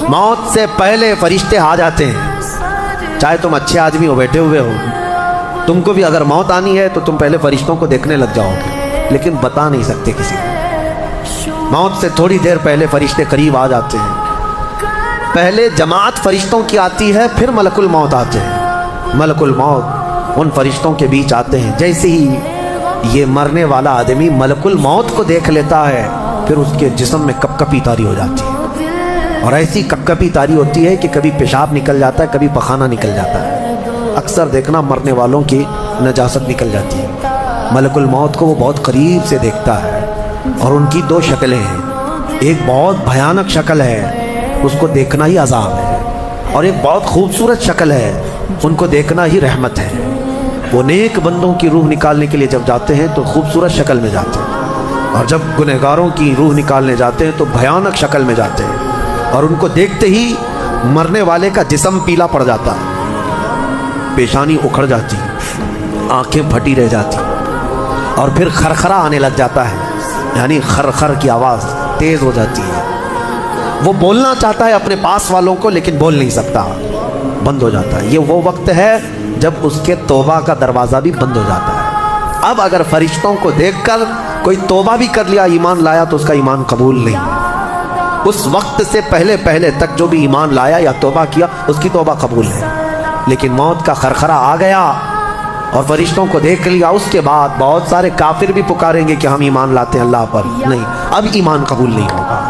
موت سے پہلے فرشتے آ جاتے ہیں. چاہے تم اچھے آدمی ہو، بیٹھے ہوئے ہو، تم کو بھی اگر موت آنی ہے تو تم پہلے فرشتوں کو دیکھنے لگ جاؤ گے، لیکن بتا نہیں سکتے کسی کو. موت سے تھوڑی دیر پہلے فرشتے قریب آ جاتے ہیں. پہلے جماعت فرشتوں کی آتی ہے، پھر ملک الموت آتے ہیں. ملک الموت ان فرشتوں کے بیچ آتے ہیں. جیسے ہی یہ مرنے والا آدمی ملک الموت کو دیکھ لیتا ہے، پھر اس کے جسم میں کپ کپی طاری ہو جاتی ہے. اور ایسی کپ کپی طاری ہوتی ہے کہ کبھی پیشاب نکل جاتا ہے، کبھی پخانہ نکل جاتا ہے. اکثر دیکھنا مرنے والوں کی نجاست نکل جاتی ہے. ملک الموت کو وہ بہت قریب سے دیکھتا ہے. اور ان کی دو شکلیں ہیں. ایک بہت بھیانک شکل ہے، اس کو دیکھنا ہی عذاب ہے. اور ایک بہت خوبصورت شکل ہے، ان کو دیکھنا ہی رحمت ہے. وہ نیک بندوں کی روح نکالنے کے لیے جب جاتے ہیں تو خوبصورت شکل میں جاتے ہیں، اور جب گنہگاروں کی روح نکالنے جاتے ہیں تو بھیانک شکل میں جاتے ہیں. اور ان کو دیکھتے ہی مرنے والے کا جسم پیلا پڑ جاتا ہے، پیشانی اکھڑ جاتی، آنکھیں پھٹی رہ جاتی، اور پھر خرخرا آنے لگ جاتا ہے، یعنی خرخر کی آواز تیز ہو جاتی ہے. وہ بولنا چاہتا ہے اپنے پاس والوں کو، لیکن بول نہیں سکتا، بند ہو جاتا ہے. یہ وہ وقت ہے جب اس کے توبہ کا دروازہ بھی بند ہو جاتا ہے. اب اگر فرشتوں کو دیکھ کر کوئی توبہ بھی کر لیا، ایمان لایا، تو اس کا ایمان قبول نہیں. اس وقت سے پہلے تک جو بھی ایمان لایا یا توبہ کیا، اس کی توبہ قبول ہے. لیکن موت کا خرخرہ آ گیا اور فرشتوں کو دیکھ لیا، اس کے بعد بہت سارے کافر بھی پکاریں گے کہ ہم ایمان لاتے ہیں اللہ پر. نہیں، اب ایمان قبول نہیں ہوگا.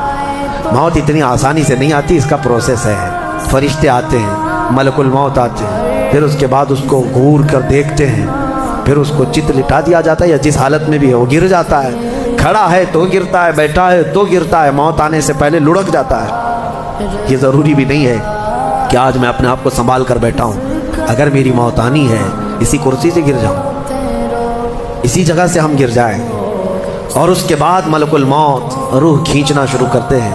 موت اتنی آسانی سے نہیں آتی، اس کا پروسیس ہے. فرشتے آتے ہیں، ملک الموت آتے ہیں، پھر اس کے بعد اس کو گھور کر دیکھتے ہیں، پھر اس کو چت لٹا دیا جاتا ہے، یا جس حالت میں بھی ہے وہ گر جاتا ہے. کھڑا ہے تو گرتا ہے، بیٹھا ہے تو گرتا ہے، موت آنے سے پہلے لڑک جاتا ہے. یہ ضروری بھی نہیں ہے کہ آج میں اپنے آپ کو سنبھال کر بیٹھا ہوں. اگر میری موت آنی ہے، اسی کرسی سے گر جاؤں، اسی جگہ سے ہم گر جائیں. اور اس کے بعد ملک الموت روح کھینچنا شروع کرتے ہیں.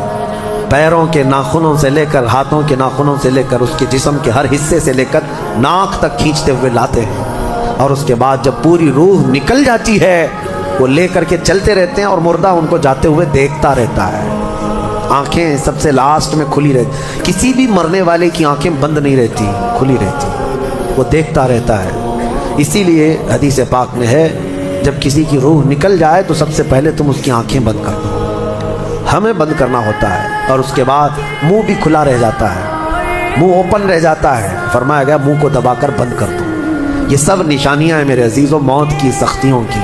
پیروں کے ناخنوں سے لے کر، ہاتھوں کے ناخنوں سے لے کر، اس کے جسم کے ہر حصے سے لے کر ناک تک کھینچتے ہوئے لاتے ہیں. اور اس کے بعد جب پوری روح نکل جاتی ہے، وہ لے کر کے چلتے رہتے ہیں، اور مردہ ان کو جاتے ہوئے دیکھتا رہتا ہے. آنکھیں سب سے لاسٹ میں کھلی رہتی. کسی بھی مرنے والے کی آنکھیں بند نہیں رہتی، کھلی رہتی. وہ دیکھتا رہتا ہے. اسی لیے حدیث پاک میں ہے، جب کسی کی روح نکل جائے تو سب سے پہلے تم اس کی آنکھیں بند کر دو. ہمیں بند کرنا ہوتا ہے. اور اس کے بعد منہ بھی کھلا رہ جاتا ہے، منہ اوپن رہ جاتا ہے. فرمایا گیا منہ کو دبا کر بند کر دو. یہ سب نشانیاں ہیں میرے عزیزوں موت کی سختیوں کی.